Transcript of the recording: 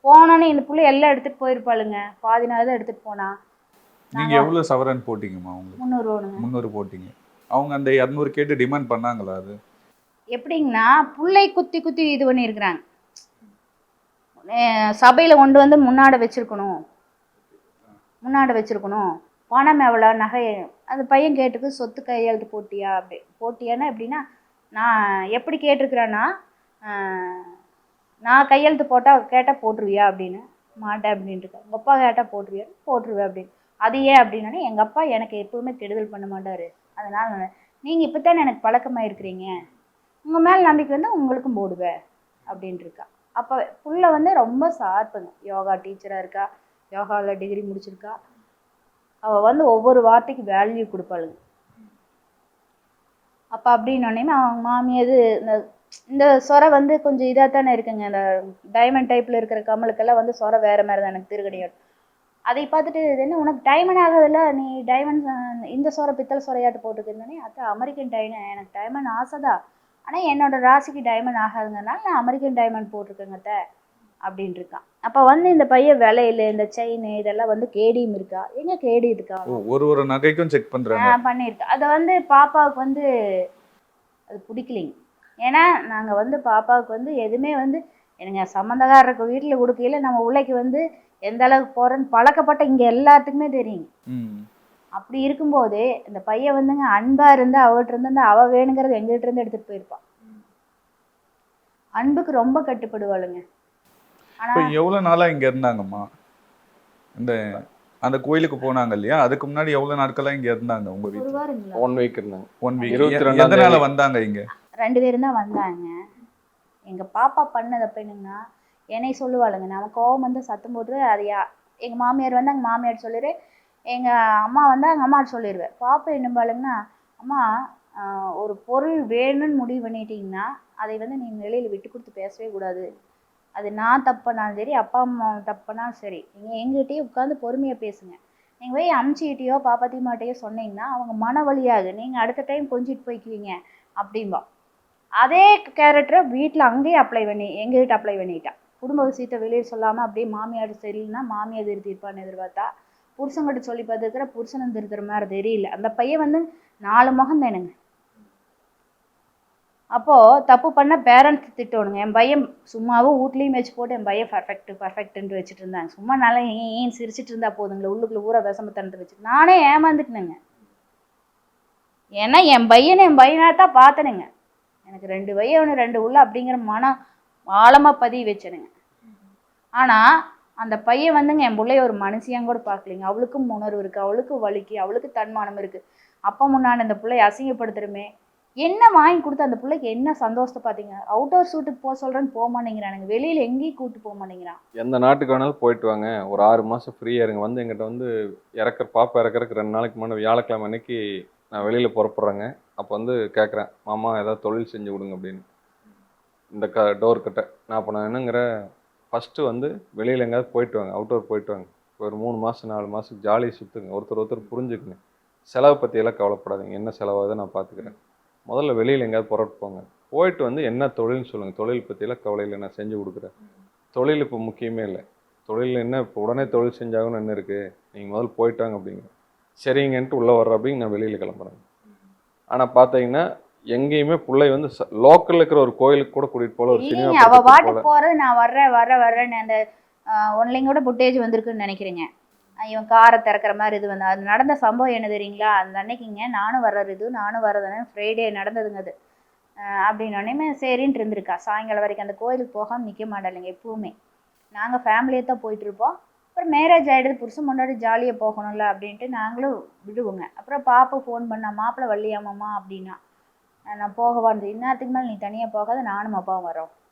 போனோன்னே இந்த புள்ள எல்லாம் எடுத்துகிட்டு போயிருப்பாளுங்க, பாதி நாள் தான் எடுத்துகிட்டு போனா. நீங்கள் நாங்கள் எவ்வளோ சவரன் போட்டிங்கம்மா உங்களுக்கு? 300 ரூபானுங்க. 300 போட்டிங்க. அவங்க அந்த 200 கேட்டு டிமாண்ட் பண்ணாங்களா அது? எப்படிங்கன்னா புள்ளை குத்தி குத்தி இது பண்ணியிருக்கிறாங்க. சபையில் கொண்டு வந்து முன்னாடி வச்சுருக்கணும், பணம் எவ்வளோ, நகை. அந்த பையன் கேட்டுக்கு சொத்து கையெழுத்து போட்டியா அப்படி போட்டியானா எப்படின்னா, நான் எப்படி கேட்டிருக்கிறேன்னா, நான் கையெழுத்து போட்டால் கேட்டால் போட்டுருவியா அப்படின்னு. மாட்டேன் அப்படின்ட்டு. உங்கள் அப்பா கேட்டால் போட்டுருவியா? போட்டுருவேன் அப்படின்னு. அது ஏன் அப்படின்னா, எங்கள் அப்பா எனக்கு எப்போவுமே கெடுதல் பண்ண மாட்டார், அதனால் நீங்கள் இப்போ தானே எனக்கு பழக்கமாயிருக்கிறீங்க, உங்கள் மேலே நம்பிக்கை வந்து உங்களுக்கும் போடுவேன் அப்படின்ட்டு இருக்கா. அப்போ புள்ள வந்து ரொம்ப ஷார்ப்புங்க, யோகா டீச்சராக இருக்கா, யோகாவில் டிகிரி முடிச்சிருக்கா. அவள் வந்து ஒவ்வொரு வார்த்தைக்கு வேல்யூ கொடுப்பாளுங்க. அப்போ அப்படின்னோடனே அவங்க மாமியார் இந்த சொரை வந்து கொஞ்சம் இதாக தானே இருக்குங்க, இந்த டைமண்ட் டைப்பில் இருக்கிற கம்மலுக்கெல்லாம் வந்து சொரை வேறு மாதிரி தான் எனக்கு திருக்கடியோடு. அதை பார்த்துட்டு இது என்ன உனக்கு டைமண்ட் ஆகுதுல்ல, நீ டைமண்ட் இந்த சொரை பித்தளை சொரையாட்டு போட்டுக்கிறேன்னே. அத்தை அமெரிக்கன் டைமண்ட், எனக்கு டைமண்ட் ஆசை தான், ஆனால் என்னோட ராசிக்கு டைமண்ட் ஆகாதுங்கனால நான் அமெரிக்கன் டைமண்ட் போட்டிருக்கேங்க அத்தை அப்படின்ட்டு இருக்கான். அப்போ வந்து இந்த பையன் விலையில இந்த செயின் இதெல்லாம் வந்து கேடியும் இருக்கா, எங்கே கேடி இருக்கா, ஒரு நகைக்கும் செக் பண்ணுறாங்க பண்ணியிருக்கா. அதை வந்து பாப்பாவுக்கு வந்து அது பிடிக்கலிங்க. ஏன்னா நாங்கள் வந்து பாப்பாவுக்கு வந்து எதுவுமே வந்து எனக்கு சம்மந்தக்காரருக்கு வீட்டில் கொடுக்கையில நம்ம உள்ளைக்கு வந்து எந்த அளவுக்கு போகிறேன்னு பழக்கப்பட்ட இங்கே எல்லாத்துக்குமே தெரியுங்க. அப்படி இருக்கும்போது இந்த பையன் வந்துங்க அன்பாக இருந்து அவகிட்ட இருந்து அவள் வேணுங்கிறது எங்ககிட்ட இருந்து எடுத்துகிட்டு போயிருப்பான். அன்புக்கு ரொம்ப கட்டுப்படுவாளுங்க. ஆனால் எவ்வளோ நாளாக இங்கே இருந்தாங்கம்மா? இந்த அந்த கோயிலுக்கு போனாங்க இல்லையா, அதுக்கு முன்னாடி எவ்வளோ நாட்களாக இங்கே இருந்தாங்க உங்கள் வீட்டில்? 1 வீக் இருந்தாங்க. 1 வீக். 22 வந்தாங்க இங்கே? 2 பேரும் தான் வந்தாங்க. எங்கள் பாப்பா பண்ணது அப்படின்னுங்கன்னா என்னை சொல்லுவாளுங்க, நம்ம கோவம் வந்து சத்தம் போட்டு அது எங்கள் மாமியார் வந்து எங்கள் மாமியார் சொல்லிடு, எங்கள் அம்மா வந்து எங்கள் அம்மா சொல்லிடுவேன். பாப்பா என்னம்பாளுங்கன்னா, அம்மா ஒரு பொருள் வேணும்னு முடிவு பண்ணிட்டீங்கன்னா அதை வந்து நீங்கள் வெளியில் விட்டு கொடுத்து பேசவே கூடாது. அது நான் தப்புனாலும் சரி, அப்பா அம்மா தப்புனாலும் சரி, நீங்கள் எங்ககிட்டயே உட்காந்து பொறுமையாக பேசுங்க. நீங்கள் போய் அம்ச்சிக்கிட்டேயோ பாப்பாத்திமாட்டையோ சொன்னீங்கன்னா அவங்க மன வழியாக நீங்கள் அடுத்த டைம் கொஞ்சிட்டு போய்க்குவீங்க அப்படின்பா. அதே கேரக்டரை வீட்டில் அங்கேயே எங்ககிட்ட அப்ளை பண்ணிட்டான். குடும்ப விஷயத்தை வெளியே சொல்லாமல் அப்படியே மாமியார் சரியில்லைன்னா மாமியார் திருத்திருப்பான்னு எதிர்பார்த்தா புருஷன்கிட்ட சொல்லி பார்த்துருக்கிற புருஷனும் திருத்துற மாதிரி தெரியல. அந்த பையன் வந்து 4 முகம் தானுங்க. அப்போது தப்பு பண்ண பேரண்ட்ஸ் திட்டணுங்க. என் பையன் சும்மாவும் வீட்லேயும் வச்சு போட்டு என் பையன் பர்ஃபெக்ட்டுன்ட்டு வச்சுட்டு இருந்தாங்க. சும்மா நல்லா ஏன் சிரிச்சிட்டு இருந்தா போதுங்களே, உள்ளுக்குள்ளே ஊற விஷமத்தன்ட்டு வச்சுட்டு நானே ஏமாந்துட்டுனுங்க. ஏன்னா என் பையனாக தான் பார்த்தனுங்க. எனக்கு 2 பையன் 2 உள்ள அப்படிங்கிற மனம் ஆழமாக பதிய வச்சனுங்க. ஆனால் அந்த பையன் வந்துங்க என் பிள்ளைய ஒரு மனுஷியாங்க கூட பார்க்கலிங்க. அவளுக்கும் உணர்வு இருக்குது, அவளுக்கும் வலிக்கு, அவளுக்கு தன்மானம் இருக்குது. அப்போ முன்னாடி அந்த பிள்ளைய அசிங்கப்படுத்துகிறமே, என்ன வாங்கி கொடுத்து அந்த பிள்ளைக்கு என்ன சந்தோஷத்தை பார்த்தீங்க. அவுட்டோர் ஷூட்டுக்கு போக சொல்கிறேன்னு போக மாட்டேங்கிறானுங்க, வெளியில் எங்கேயும் கூப்பிட்டு போக மாட்டேங்கிறான். எந்த நாட்டுக்கு வேணாலும் போயிட்டு வாங்க, ஒரு 6 மாதம் ஃப்ரீயாக இருங்க. வந்து எங்கிட்ட வந்து பாப்பா இறக்கறதுக்கு 2 நாளைக்கு முன்னாடி வியாழக்கிழமை அன்னைக்கு நான் வெளியில் புறப்படுறேங்க. அப்போ வந்து கேட்குறேன், மாமா ஏதாவது தொழில் செஞ்சு கொடுங்க அப்படின்னு. இந்த டோர் கிட்ட நான் அப்போ நான் என்னங்கிற ஃபஸ்ட்டு வந்து வெளியில் எங்கேயாவது போயிட்டு வாங்க, அவுட்டோர் போயிட்டு வாங்க. ஒரு 3 மாதம் 4 மாதம் ஜாலியாக சுற்றுங்க, ஒருத்தர் புரிஞ்சுக்குங்க. செலவு பற்றியெல்லாம் கவலைப்படாதீங்க, என்ன செலவாகுது நான் பார்த்துக்கிறேன். முதல்ல வெளியில் எங்கேயாவது புறப்பட்டு போங்க, போயிட்டு வந்து என்ன தொழில்னு சொல்லுங்கள். தொழில் பற்றியெல்லாம் கவலையில் நான் செஞ்சு கொடுக்குறேன். தொழில் இப்போ முக்கியமே இல்லை. தொழில் என்ன இப்போ உடனே தொழில் செஞ்சாகணும் என்ன இருக்குது, நீங்கள் முதல்ல போயிட்டாங்க அப்படிங்க. சரிங்கன்ட்டு உள்ளே வர்ற அப்படிங்க நான் வெளியில் கிளம்புறேன். ஆனால் பார்த்தீங்கன்னா எங்கேயுமே பிள்ளை வந்து லோக்கலில் இருக்கிற ஒரு கோயிலுக்கு கூட கூட்டிகிட்டு போகல, ஒரு சினிமா அவள் பாட்டு போகிறது நான் வர்றேன்னு அந்த ஒன்லையும் கூட புட்டேஜ் வந்திருக்குன்னு நினைக்கிறேங்க. இவன் காரை திறக்கிற மாதிரி இது வந்து அது நடந்த சம்பவம் என்ன தெரியுங்களா, அந்த அன்னைக்குங்க நானும் வர்றதுன்னு ஃப்ரைடே நடந்ததுங்க அது. அப்படின்னோடனே சரின்ட்டு இருந்திருக்கா. சாயங்காலம் வரைக்கும் அந்த கோயிலுக்கு போகாமல் நிற்க மாட்டாளுங்க எப்பவுமே. நாங்கள் ஃபேமிலியாக தான் போயிட்டுருப்போம். அப்புறம் மேரேஜ் ஆகிடுது, புருஷன் முன்னாடி ஜாலியாக போகணும்ல அப்படின்ட்டு நாங்களும் விடுவோங்க. அப்புறம் பாப்பா ஃபோன் பண்ணா, மாப்பிள்ளை வள்ளியாமாம்மா அப்படின்னா, நான் போகவான்னு. இன்னத்துக்கு மேலே நீ தனியாக போகாத, நானும் அப்பாவும் வரோம்.